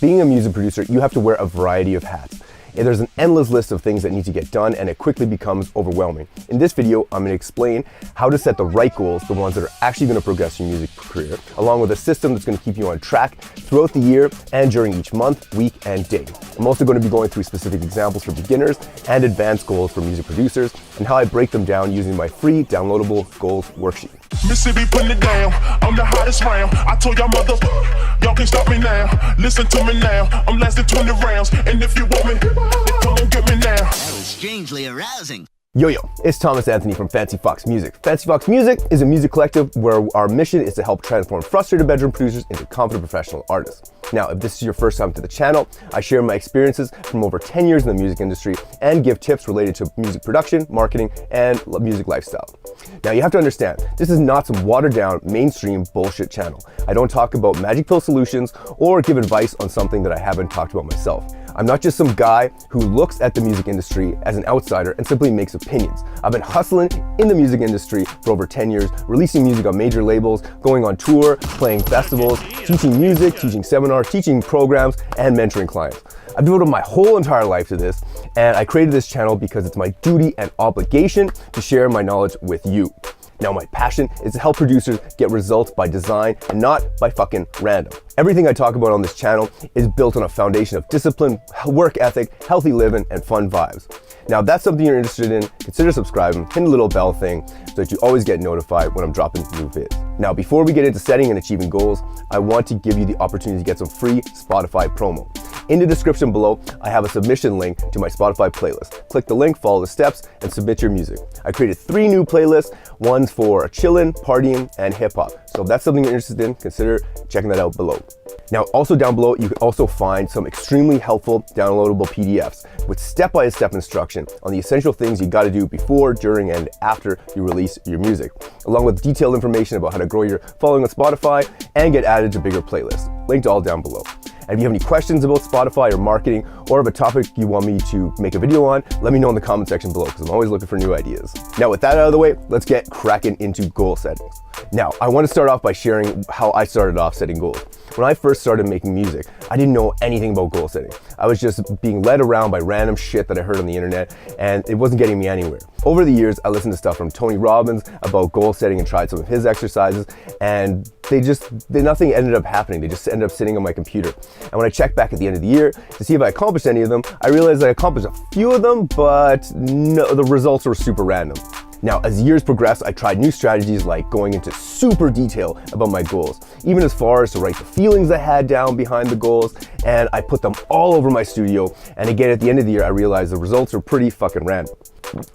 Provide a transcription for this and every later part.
being a music producer, you have to wear a variety of hats. And there's an endless list of things that need to get done, and it quickly becomes overwhelming. In this video, I'm going to explain how to set the right goals, the ones that are actually going to progress your music career, along with a system that's going to keep you on track throughout the year and during each month, week, and day. I'm also going to be going through specific examples for beginners and advanced goals for music producers, and how I break them down using my free downloadable goals worksheet. Mississippi putting it down, I'm the hottest round. I told y'all y'all can't stop me now. Listen to me now, I'm lasting 20 rounds. And if you want me, then come on get me now. That was strangely arousing. Yo, it's Thomas Anthony from FOXX Music. FOXX Music is a music collective where our mission is to help transform frustrated bedroom producers into confident professional artists. Now, if this is your first time to the channel, I share my experiences from over 10 years in the music industry and give tips related to music production, marketing, and music lifestyle. Now, you have to understand, this is not some watered down mainstream bullshit channel. I don't talk about magic pill solutions or give advice on something that I haven't talked about myself. I'm not just some guy who looks at the music industry as an outsider and simply makes opinions. I've been hustling in the music industry for over 10 years, releasing music on major labels, going on tour, playing festivals, teaching music, teaching seminars, teaching programs, and mentoring clients. I've devoted my whole entire life to this, and I created this channel because it's my duty and obligation to share my knowledge with you. Now, my passion is to help producers get results by design and not by fucking random. Everything I talk about on this channel is built on a foundation of discipline, work ethic, healthy living, and fun vibes. Now, if that's something you're interested in, consider subscribing, hit the little bell thing so that you always get notified when I'm dropping new vids. Now, before we get into setting and achieving goals, I want to give you the opportunity to get some free Spotify promo. In the description below, I have a submission link to my Spotify playlist. Click the link, follow the steps, and submit your music. I created 3 new playlists, one's for chillin', partying, and hip hop. So if that's something you're interested in, consider checking that out below. Now, also down below, you can also find some extremely helpful downloadable PDFs with step-by-step instruction on the essential things you gotta do before, during, and after you release your music, along with detailed information about how to grow your following on Spotify and get added to bigger playlists. Linked all down below. And if you have any questions about Spotify or marketing, or of a topic you want me to make a video on, let me know in the comment section below, because I'm always looking for new ideas. Now, with that out of the way, let's get cracking into goal settings. Now, I want to start off by sharing how I started off setting goals. When I first started making music, I didn't know anything about goal setting. I was just being led around by random shit that I heard on the internet, and it wasn't getting me anywhere. Over the years, I listened to stuff from Tony Robbins about goal setting and tried some of his exercises, and nothing ended up happening. They just ended up sitting on my computer. And when I checked back at the end of the year to see if I accomplished any of them, I realized I accomplished a few of them, but no, the results were super random. Now, as years progressed, I tried new strategies like going into super detail about my goals, even as far as to write the feelings I had down behind the goals, and I put them all over my studio. And again, at the end of the year, I realized the results were pretty fucking random.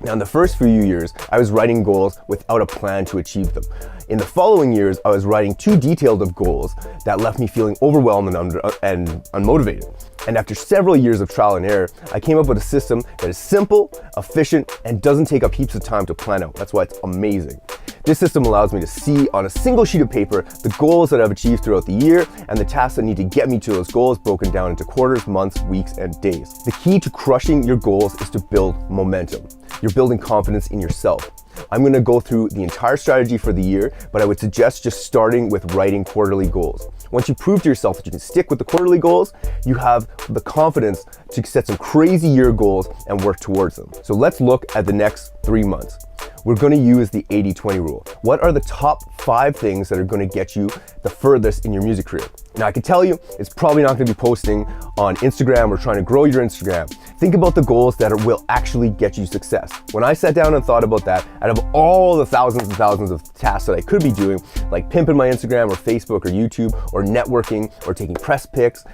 Now, in the first few years, I was writing goals without a plan to achieve them. In the following years, I was writing too detailed of goals that left me feeling overwhelmed and unmotivated. And after several years of trial and error, I came up with a system that is simple, efficient, and doesn't take up heaps of time to plan out. That's why it's amazing. This system allows me to see on a single sheet of paper the goals that I've achieved throughout the year and the tasks that need to get me to those goals broken down into quarters, months, weeks, and days. The key to crushing your goals is to build momentum. You're building confidence in yourself. I'm going to go through the entire strategy for the year, but I would suggest just starting with writing quarterly goals. Once you prove to yourself that you can stick with the quarterly goals, you have the confidence to set some crazy year goals and work towards them. So let's look at the next 3 months. We're going to use the 80-20 rule. What are the top 5 things that are going to get you the furthest in your music career? Now, I can tell you, it's probably not going to be posting on Instagram or trying to grow your Instagram. Think about the goals that will actually get you success. When I sat down and thought about that, out of all the thousands and thousands of tasks that I could be doing, like pimping my Instagram or Facebook or YouTube or networking or taking press pics,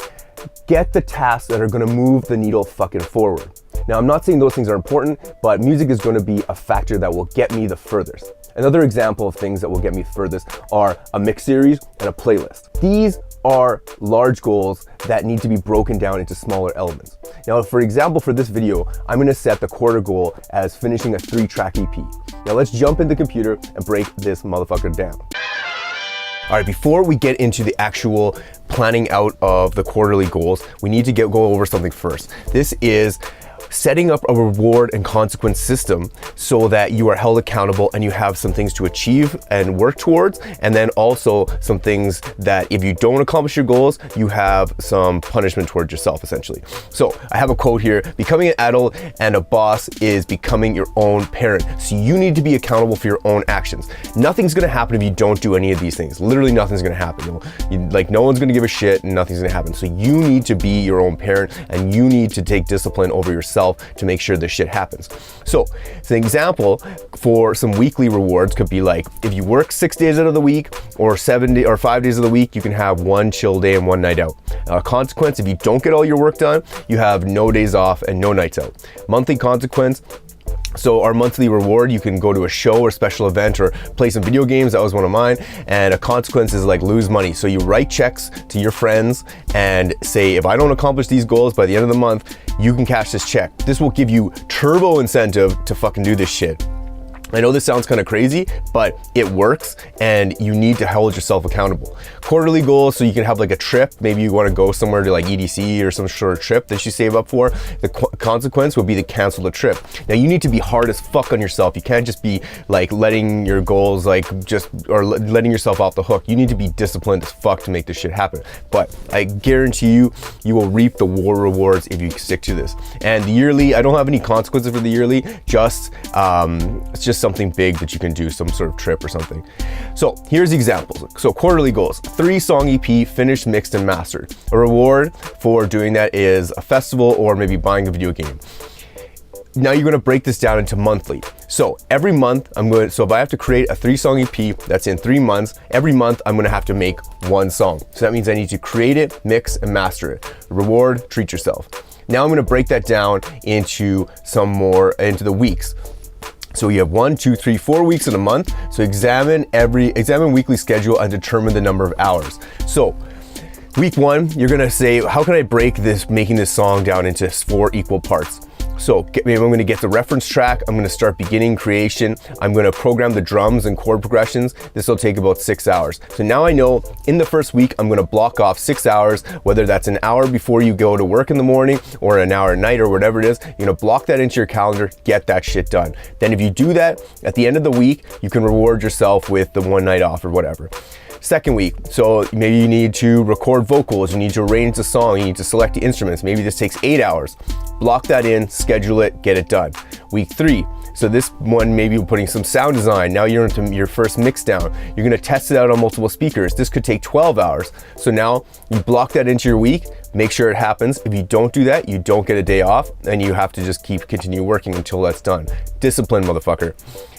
get the tasks that are going to move the needle fucking forward. Now, I'm not saying those things are important, but music is going to be a factor that will get me the furthest. Another example of things that will get me furthest are a mix series and a playlist. These are large goals that need to be broken down into smaller elements. Now, for example, for this video, I'm going to set the quarter goal as finishing a 3-track EP. Now, let's jump in the computer and break this motherfucker down. All right, before we get into the actual planning out of the quarterly goals, we need to go over something first. This is setting up a reward and consequence system so that you are held accountable and you have some things to achieve and work towards, and then also some things that if you don't accomplish your goals, you have some punishment towards yourself, essentially. So I have a quote here: becoming an adult and a boss is becoming your own parent. So you need to be accountable for your own actions. Nothing's gonna happen if you don't do any of these things. Literally nothing's gonna happen. No one's gonna give a shit and nothing's gonna happen. So you need to be your own parent and you need to take discipline over yourself to make sure this shit happens. So an example for some weekly rewards could be like, if you work 6 days out of the week or 5 days of the week, you can have one chill day and one night out. A consequence, if you don't get all your work done, you have no days off and no nights out. Monthly consequence, so our monthly reward, you can go to a show or special event or play some video games. That was one of mine. And a consequence is like lose money. So you write checks to your friends and say, if I don't accomplish these goals by the end of the month, you can cash this check. This will give you turbo incentive to fucking do this shit. I know this sounds kind of crazy, but it works and you need to hold yourself accountable. Quarterly goals, so you can have like a trip. Maybe you want to go somewhere to like EDC or some sort of trip that you save up for. The consequence would be to cancel the trip. Now you need to be hard as fuck on yourself. You can't just be like letting your goals or letting yourself off the hook. You need to be disciplined as fuck to make this shit happen. But I guarantee you, you will reap the rewards if you stick to this. And the yearly, I don't have any consequences for the yearly, it's just something big that you can do, some sort of trip or something. So here's the examples. So quarterly goals: 3-song EP, finished, mixed, and mastered. A reward for doing that is a festival or maybe buying a video game. Now you're gonna break this down into monthly. So every month so if I have to create a 3-song EP that's in 3 months, every month I'm gonna have to make one song. So that means I need to create it, mix, and master it. Reward, treat yourself. Now I'm gonna break that down into into the weeks. So you have 1, 2, 3, 4 weeks in a month. So examine weekly schedule and determine the number of hours. So week 1, you're gonna say, how can I break making this song down into 4 equal parts? So maybe I'm gonna get the reference track, I'm gonna start beginning creation, I'm gonna program the drums and chord progressions. This will take about 6 hours. So now I know in the first week, I'm gonna block off 6 hours, whether that's an hour before you go to work in the morning or an hour at night or whatever it is. You're gonna block that into your calendar, get that shit done. Then if you do that, at the end of the week, you can reward yourself with the one night off or whatever. Second week, so maybe you need to record vocals, you need to arrange the song, you need to select the instruments. Maybe this takes 8 hours. Block that in, schedule it, get it done. Week 3, so this one, maybe you're putting some sound design. Now you're into your first mix down. You're gonna test it out on multiple speakers. This could take 12 hours. So now you block that into your week, make sure it happens. If you don't do that, you don't get a day off and you have to just continue working until that's done. Discipline, motherfucker.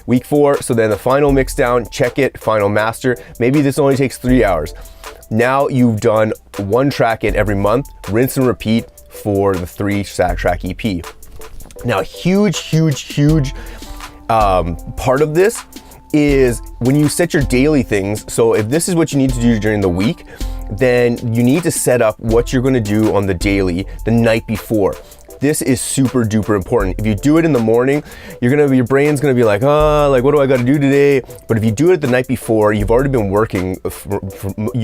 Week 4, so then the final mix down, check it, final master. Maybe this only takes 3 hours. Now you've done 1 track in every month, rinse and repeat for the 3-track EP. Now, huge part of this is when you set your daily things. So if this is what you need to do during the week, then you need to set up what you're gonna do on the daily the night before. This is super duper important. If you do it in the morning, your brain's gonna be like, what do I gotta do today? But if you do it the night before, you've already been working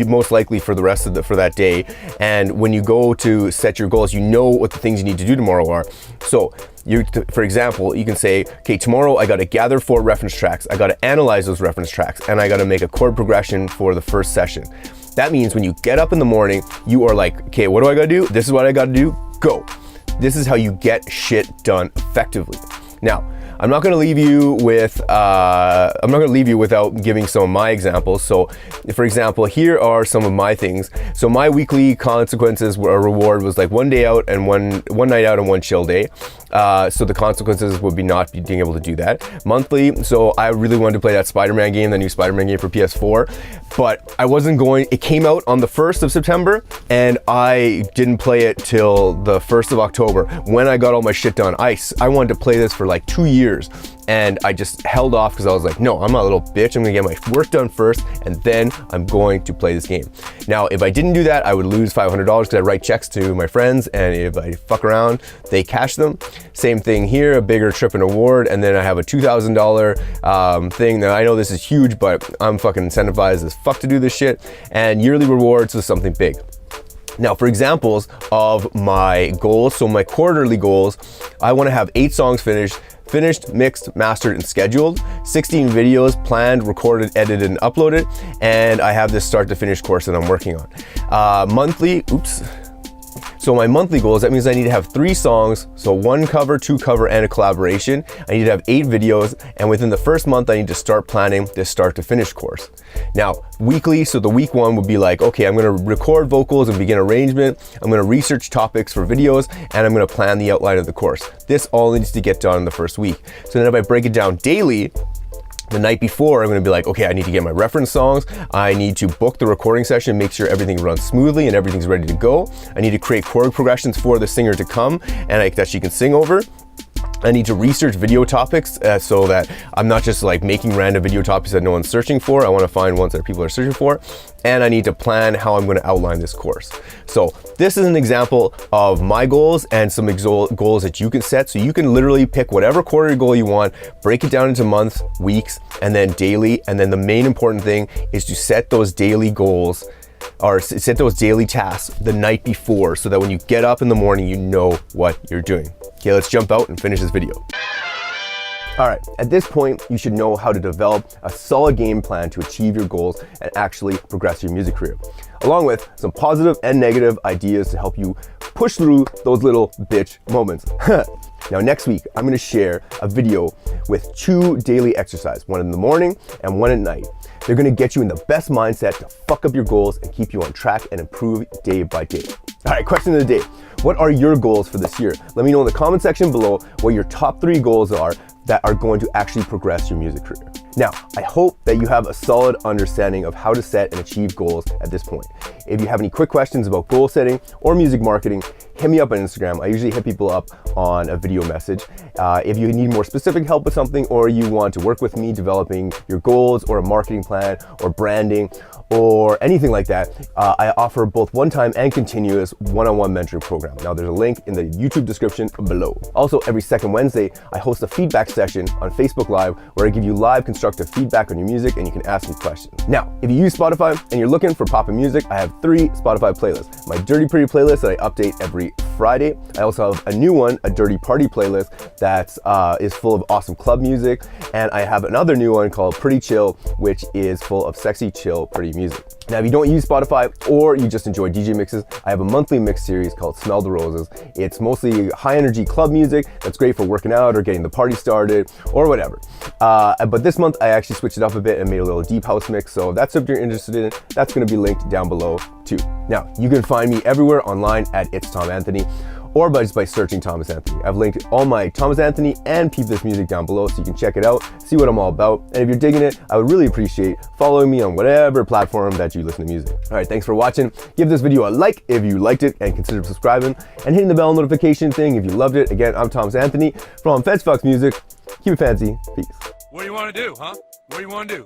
most likely for the rest of for that day. And when you go to set your goals, you know what the things you need to do tomorrow are. So for example, you can say, okay, tomorrow I gotta gather 4 reference tracks. I gotta analyze those reference tracks and I gotta make a chord progression for the first session. That means when you get up in the morning, you are like, okay, what do I gotta do? This is what I gotta do, go. This is how you get shit done effectively. Now, I'm not gonna leave you without giving some of my examples. So for example, here are some of my things. So my weekly consequences were a reward was like 1 day out and one night out and 1 chill day. So the consequences would be not being able to do that. Monthly, so I really wanted to play that Spider-Man game, the new Spider-Man game for PS4, but I wasn't going, it came out on the 1st of September and I didn't play it till the 1st of October when I got all my shit done. I wanted to play this for like 2 years and I just held off because I was like, no, I'm not a little bitch. I'm gonna get my work done first and then I'm going to play this game. Now, if I didn't do that, I would lose $500 because I write checks to my friends and if I fuck around, they cash them. Same thing here, a bigger trip and award, and then I have a $2,000 thing. Now I know this is huge, but I'm fucking incentivized as fuck to do this shit. And yearly rewards is something big. Now, for examples of my goals, so my quarterly goals, I want to have 8 songs finished, mixed, mastered, and scheduled, 16 videos planned, recorded, edited, and uploaded, and I have this start to finish course that I'm working on. So my monthly goals, that means I need to have 3 songs, so 1 cover, 2 cover, and a collaboration. I need to have 8 videos, and within the first month, I need to start planning this start to finish course. Now, weekly, so the week 1 would be like, okay, I'm gonna record vocals and begin arrangement, I'm gonna research topics for videos, and I'm gonna plan the outline of the course. This all needs to get done in the first week. So then if I break it down daily, the night before, I'm gonna be like, okay, I need to get my reference songs. I need to book the recording session, make sure everything runs smoothly and everything's ready to go. I need to create chord progressions for the singer to come and that she can sing over. I need to research video topics so that I'm not just like making random video topics that no one's searching for. I want to find ones that people are searching for. And I need to plan how I'm going to outline this course. So this is an example of my goals and some goals that you can set. So you can literally pick whatever quarterly goal you want, break it down into months, weeks, and then daily. And then the main important thing is to set those daily goals or set those daily tasks the night before so that when you get up in the morning, you know what you're doing. Okay, let's jump out and finish this video. All right, at this point, you should know how to develop a solid game plan to achieve your goals and actually progress your music career, along with some positive and negative ideas to help you push through those little bitch moments. Now, next week, I'm gonna share a video with 2 daily exercises, one in the morning and one at night. They're gonna get you in the best mindset to fuck up your goals and keep you on track and improve day by day. All right, question of the day. What are your goals for this year? Let me know in the comment section below what your top 3 goals are that are going to actually progress your music career. Now, I hope that you have a solid understanding of how to set and achieve goals at this point. If you have any quick questions about goal setting or music marketing, hit me up on Instagram. I usually hit people up on a video message. If you need more specific help with something or you want to work with me developing your goals or a marketing plan or branding or anything like that, I offer both one-time and continuous one-on-one mentoring program. Now, there's a link in the YouTube description below. Also, every second Wednesday, I host a feedback session on Facebook Live where I give you live constructive feedback on your music and you can ask me questions. Now, if you use Spotify and you're looking for poppin' music, I have 3 Spotify playlists. My Dirty Pretty playlist that I update every Friday. I also have a new one, a Dirty Party playlist that is full of awesome club music. And I have another new one called Pretty Chill, which is full of sexy, chill, pretty music. Now, if you don't use Spotify or you just enjoy DJ mixes, I have a monthly mix series called Smell the Roses. It's mostly high energy club music that's great for working out or getting the party started or whatever. But this month I actually switched it up a bit and made a little deep house mix. So if that's something you're interested in, that's going to be linked down below too. Now, you can find me everywhere online at It's Tom Anthony, or by searching Thomas Anthony. I've linked all my Thomas Anthony and Peep This Music down below so you can check it out, see what I'm all about. And if you're digging it, I would really appreciate following me on whatever platform that you listen to music. All right, thanks for watching. Give this video a like if you liked it and consider subscribing and hitting the bell notification thing if you loved it. Again, I'm Thomas Anthony from FOXX Music. Keep it fancy. Peace. What do you want to do, huh? What do you want to do?